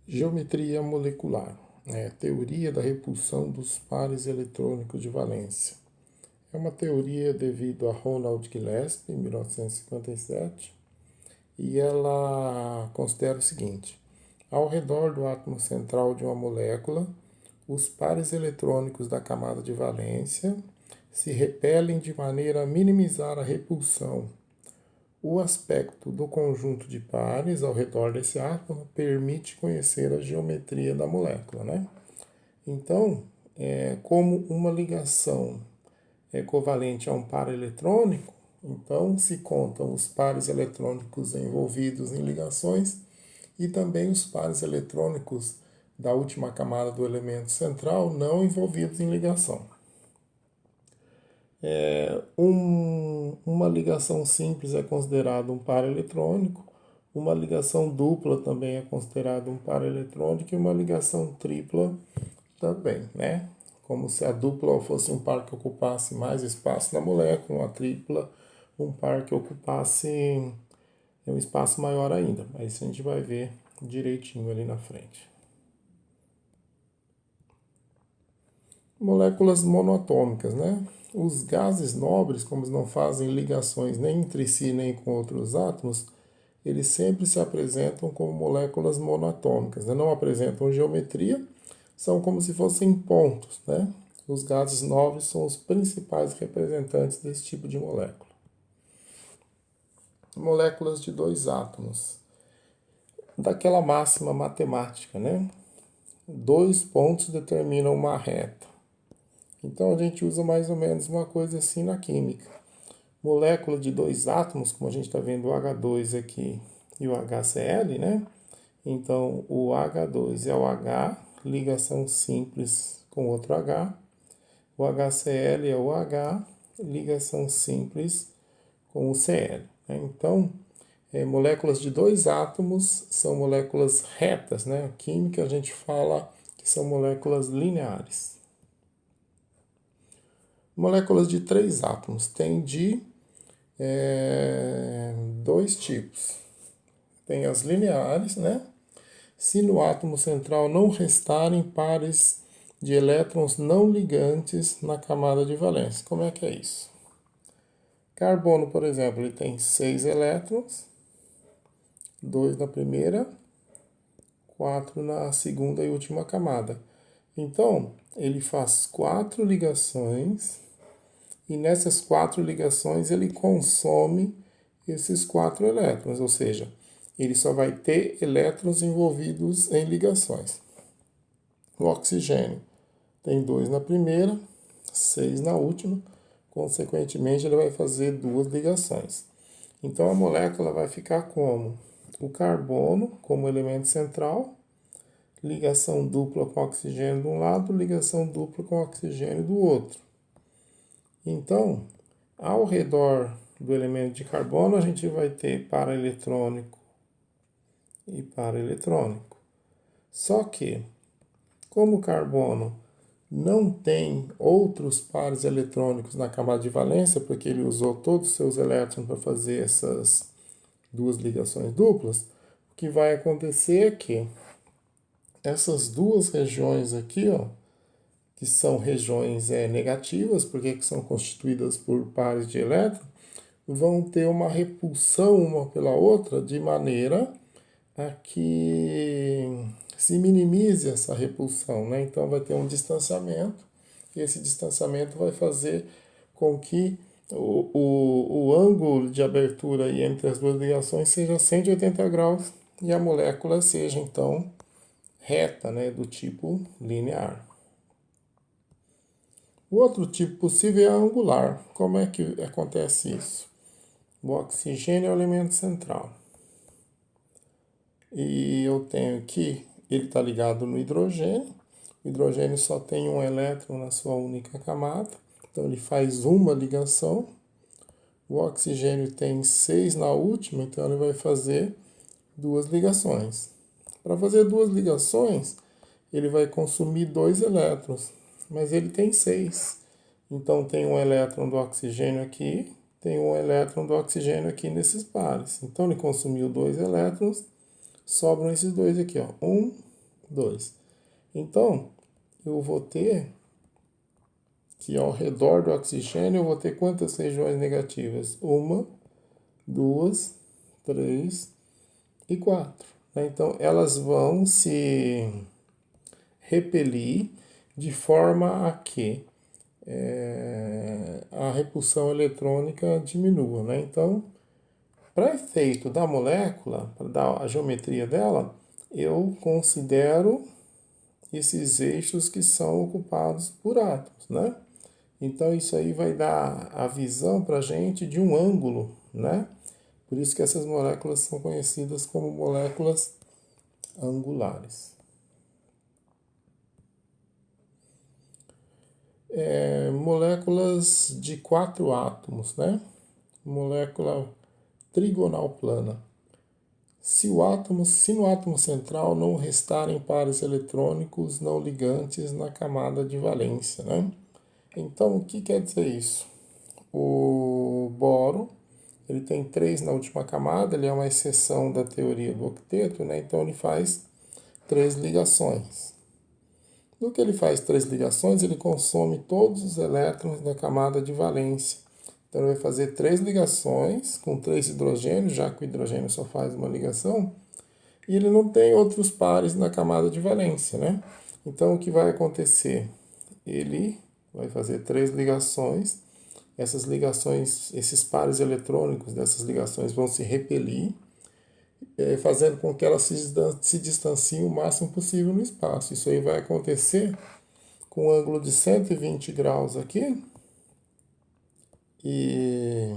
Geometria molecular, teoria da repulsão dos pares eletrônicos de valência. É uma teoria devido a Ronald Gillespie, em 1957, e ela considera o seguinte: ao redor do átomo central de uma molécula, os pares eletrônicos da camada de valência se repelem de maneira a minimizar a repulsão. O aspecto do conjunto de pares ao redor desse átomo permite conhecer a geometria da molécula, né? Então, como uma ligação é covalente a um par eletrônico, então se contam os pares eletrônicos envolvidos em ligações e também os pares eletrônicos da última camada do elemento central não envolvidos em ligação. Uma ligação simples é considerada um par eletrônico, uma ligação dupla também é considerada um par eletrônico e uma ligação tripla também, né? Como se a dupla fosse um par que ocupasse mais espaço na molécula, uma tripla um par que ocupasse um espaço maior ainda. Aí isso a gente vai ver direitinho ali na frente. Moléculas monoatômicas, né? Os gases nobres, como não fazem ligações nem entre si nem com outros átomos, eles sempre se apresentam como moléculas monoatômicas, né? Não apresentam geometria, são como se fossem pontos, né? Os gases nobres são os principais representantes desse tipo de molécula. Moléculas de dois átomos. Daquela máxima matemática, né? Dois pontos determinam uma reta. Então a gente usa mais ou menos uma coisa assim na química. Molécula de dois átomos, como a gente está vendo o H2 aqui e o HCl, né? Então o H2 é o H, ligação simples com outro H. O HCl é o H, ligação simples com o Cl. Né? Então, moléculas de dois átomos são moléculas retas, né? Química a gente fala que são moléculas lineares. Moléculas de três átomos tem de dois tipos. Tem as lineares, né? Se no átomo central não restarem pares de elétrons não ligantes na camada de valência. Como é que é isso? Carbono, por exemplo, ele tem 6 elétrons, 2 na primeira, 4 na segunda e última camada. Então, ele faz 4 ligações e nessas 4 ligações ele consome esses 4 elétrons, ou seja, ele só vai ter elétrons envolvidos em ligações. O oxigênio tem 2 na primeira, 6 na última, consequentemente ele vai fazer 2 ligações. Então a molécula vai ficar como o carbono como elemento central, ligação dupla com oxigênio de um lado, ligação dupla com oxigênio do outro. Então, ao redor do elemento de carbono, a gente vai ter paraeletrônico e paraeletrônico. Só que, como o carbono não tem outros pares eletrônicos na camada de valência, porque ele usou todos os seus elétrons para fazer essas duas ligações duplas, o que vai acontecer é que essas duas regiões aqui, ó, que são regiões negativas, porque são constituídas por pares de elétrons, vão ter uma repulsão uma pela outra de maneira a que se minimize essa repulsão, né? Então vai ter um distanciamento, e esse distanciamento vai fazer com que o ângulo de abertura aí entre as duas ligações seja 180 graus e a molécula seja então reta, né, do tipo linear. O outro tipo possível é angular. Como é que acontece isso? O oxigênio é o elemento central. E eu tenho que ele está ligado no hidrogênio. O hidrogênio só tem um elétron na sua única camada. Então ele faz uma ligação. O oxigênio tem 6 na última, então ele vai fazer 2 ligações. Para fazer 2 ligações, ele vai consumir 2 elétrons, mas ele tem 6. Então tem um elétron do oxigênio aqui, tem um elétron do oxigênio aqui nesses pares. Então ele consumiu 2 elétrons, sobram esses dois aqui, ó, 1 2. Então, eu vou ter que ao redor do oxigênio eu vou ter quantas regiões negativas? 1, 2, 3 e 4. Então, elas vão se repelir de forma a que a repulsão eletrônica diminua. Então, para efeito da molécula, para dar a geometria dela, eu considero esses eixos que são ocupados por átomos, né? Então isso aí vai dar a visão para a gente de um ângulo, né? Por isso que essas moléculas são conhecidas como moléculas angulares. Moléculas de 4 átomos, né? Molécula trigonal plana. Se no átomo central não restarem pares eletrônicos não ligantes na camada de valência, né? Então, o que quer dizer isso? O boro, ele tem 3 na última camada, ele é uma exceção da teoria do octeto, né? Então ele faz 3 ligações. No que ele faz 3 ligações, ele consome todos os elétrons da camada de valência. Então ele vai fazer 3 ligações com 3 hidrogênios, já que o hidrogênio só faz uma ligação, e ele não tem outros pares na camada de valência, né? Então o que vai acontecer? Ele vai fazer 3 ligações, essas ligações, esses pares eletrônicos dessas ligações vão se repelir, fazendo com que elas se distanciem o máximo possível no espaço. Isso aí vai acontecer com um ângulo de 120 graus aqui, e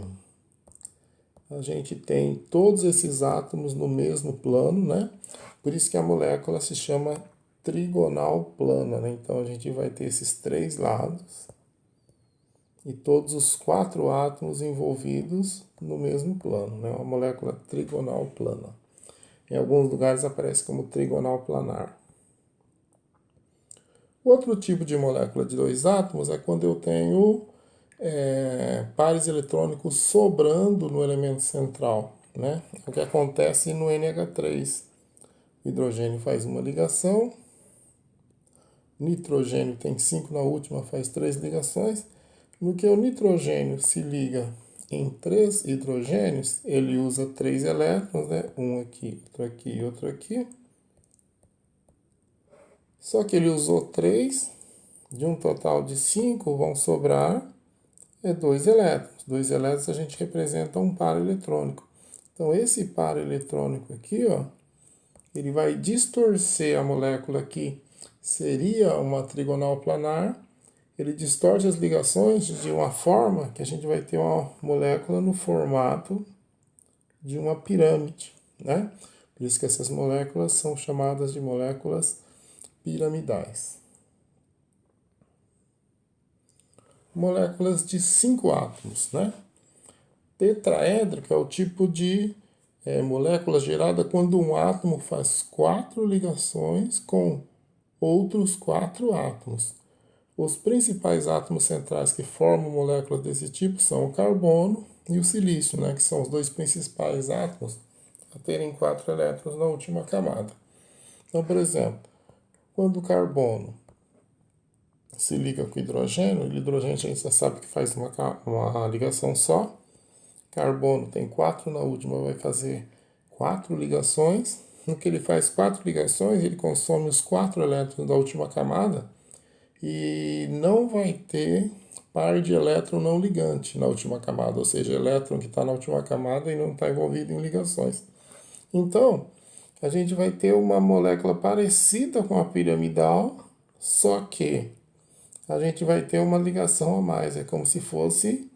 a gente tem todos esses átomos no mesmo plano, né? Por isso que a molécula se chama trigonal plana, né? Então a gente vai ter esses 3 lados e todos os 4 átomos envolvidos no mesmo plano, né? Uma molécula trigonal plana. Em alguns lugares aparece como trigonal planar. Outro tipo de molécula de 2 átomos é quando eu tenho pares eletrônicos sobrando no elemento central, né? O que acontece no NH3. O hidrogênio faz uma ligação, nitrogênio tem 5 na última, faz 3 ligações. No que o nitrogênio se liga em 3 hidrogênios, ele usa 3 elétrons, né? Um aqui, outro aqui e outro aqui. Só que ele usou 3, de um total de 5 vão sobrar 2 elétrons. 2 elétrons a gente representa um par eletrônico. Então esse par eletrônico aqui, ó, ele vai distorcer a molécula que seria uma trigonal planar. Ele distorce as ligações de uma forma que a gente vai ter uma molécula no formato de uma pirâmide, né? Por isso que essas moléculas são chamadas de moléculas piramidais. Moléculas de 5 átomos, né? Tetraédrico é o tipo de molécula gerada quando um átomo faz 4 ligações com outros 4 átomos. Os principais átomos centrais que formam moléculas desse tipo são o carbono e o silício, né, que são os 2 principais átomos a terem 4 elétrons na última camada. Então, por exemplo, quando o carbono se liga com o hidrogênio a gente já sabe que faz uma ligação só. Carbono tem 4 na última, vai fazer 4 ligações. No que ele faz 4 ligações, ele consome os 4 elétrons da última camada e não vai ter par de elétron não ligante na última camada, ou seja, elétron que está na última camada e não está envolvido em ligações. Então, a gente vai ter uma molécula parecida com a piramidal, só que a gente vai ter uma ligação a mais, é como se fosse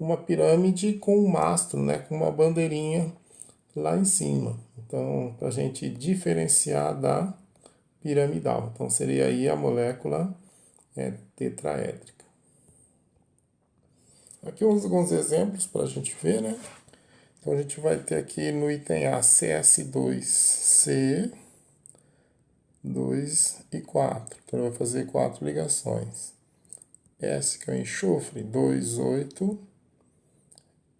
uma pirâmide com um mastro, né, com uma bandeirinha lá em cima. Então, para a gente diferenciar da piramidal. Então, seria aí a molécula tetraédrica. Aqui alguns exemplos para a gente ver, né? Então, a gente vai ter aqui no item A CS2C, 2 e 4. Então, vai fazer 4 ligações. S, que é o enxofre, 2, 8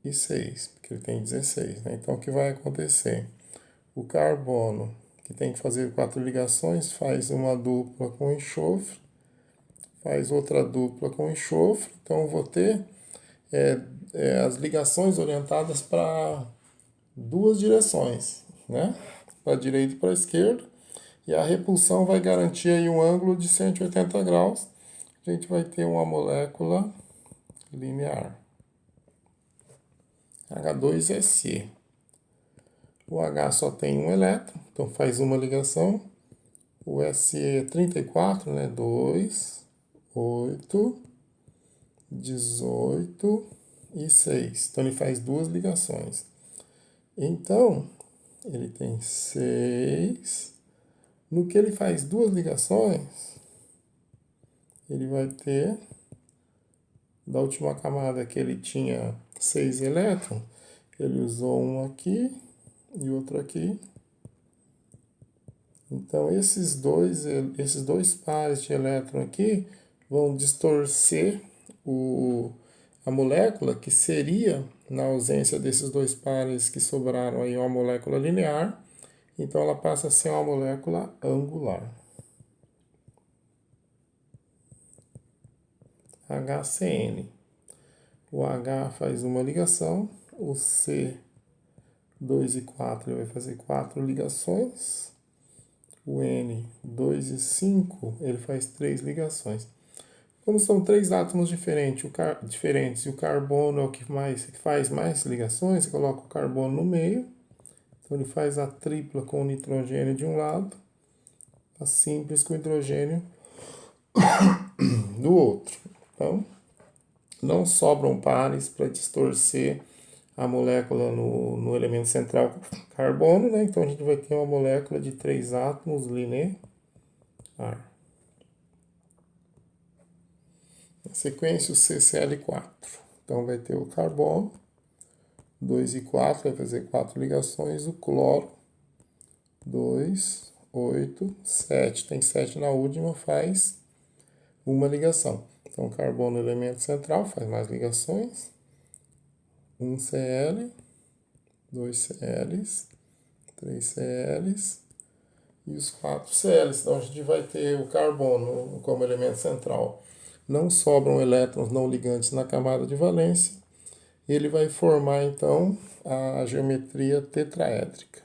e 6, porque ele tem 16, né? Então, o que vai acontecer? O carbono que tem que fazer 4 ligações, faz uma dupla com enxofre, faz outra dupla com enxofre. Então, eu vou ter as ligações orientadas para duas direções, né? Para a direita e para a esquerda. E a repulsão vai garantir aí um ângulo de 180 graus. A gente vai ter uma molécula linear. H2SE. O H só tem um elétron, então faz uma ligação. O SE é 34, né? 2, 8, 18 e 6. Então ele faz duas ligações. Então, ele tem 6. No que ele faz duas ligações, ele vai ter, da última camada que ele tinha 6 elétrons, ele usou um aqui e outro aqui. Então, esses dois pares de elétron aqui vão distorcer a molécula, que seria, na ausência desses dois pares que sobraram aí, uma molécula linear. Então, ela passa a ser uma molécula angular. HCN. O H faz uma ligação, o C, 2 e 4, ele vai fazer 4 ligações. O N, 2 e 5, ele faz 3 ligações. Como são 3 átomos diferentes e o carbono é o que faz mais ligações, você coloca o carbono no meio. Então ele faz a tripla com o nitrogênio de um lado, a simples com o hidrogênio do outro. Então, não sobram pares para distorcer a molécula no elemento central carbono, né? Então a gente vai ter uma molécula de 3 átomos linear. Na sequência, o CCl4. Então vai ter o carbono, 2 e 4, vai fazer 4 ligações. O cloro, 2, 8, 7. Tem 7 na última, faz uma ligação. Então, carbono, elemento central, faz mais ligações. 1 Cl, 2 Cls, 3 Cls e os 4 Cls. Então, a gente vai ter o carbono como elemento central. Não sobram elétrons não ligantes na camada de valência. Ele vai formar, então, a geometria tetraédrica.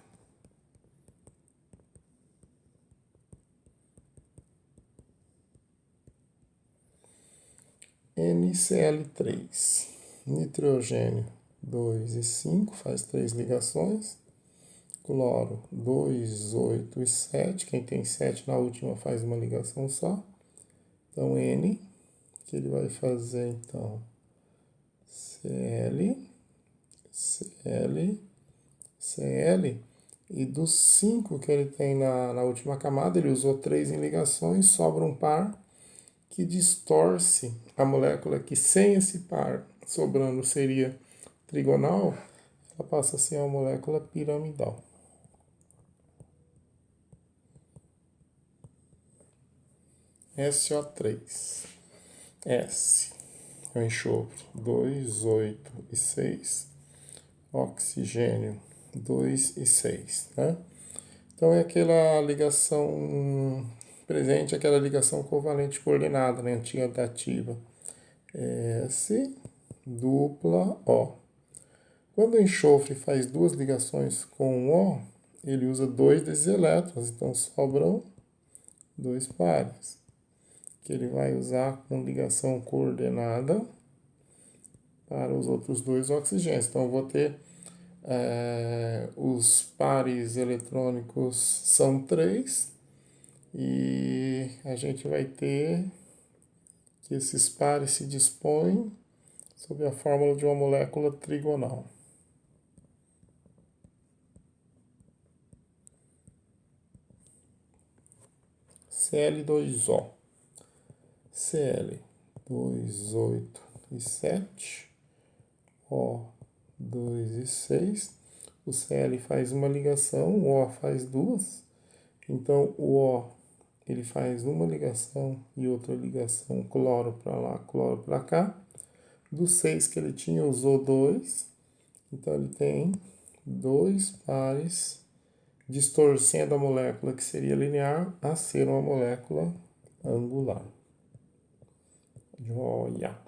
NCl3. Nitrogênio, 2 e 5, faz 3 ligações. Cloro, 2, 8 e 7. Quem tem 7 na última faz uma ligação só. Então, N, que ele vai fazer, então, Cl, Cl, Cl. E dos 5 que ele tem na última camada, ele usou 3 em ligações, sobra um par que distorce a molécula, que sem esse par sobrando seria trigonal, ela passa a ser uma molécula piramidal. SO3. S é o enxofre, 2, 8 e 6. Oxigênio, 2 e 6. Né? Então é aquela ligação presente, aquela ligação covalente coordenada, né? Antiga dativa. S, dupla O. Quando o enxofre faz duas ligações com O, ele usa 2 desses elétrons, então sobram 2 pares, que ele vai usar com ligação coordenada para os outros 2 oxigênios. Então, eu vou ter os pares eletrônicos são 3, e a gente vai ter que esses pares se dispõem sob a fórmula de uma molécula trigonal. Cl2O. Cl, 2, 8 e 7. O, 2 e 6. O Cl faz uma ligação, o O faz duas. Então, o O ele faz uma ligação e outra ligação, cloro para lá, cloro para cá. Dos 6 que ele tinha, usou 2. Então, ele tem 2 pares distorcendo a molécula que seria linear a ser uma molécula angular. Joia!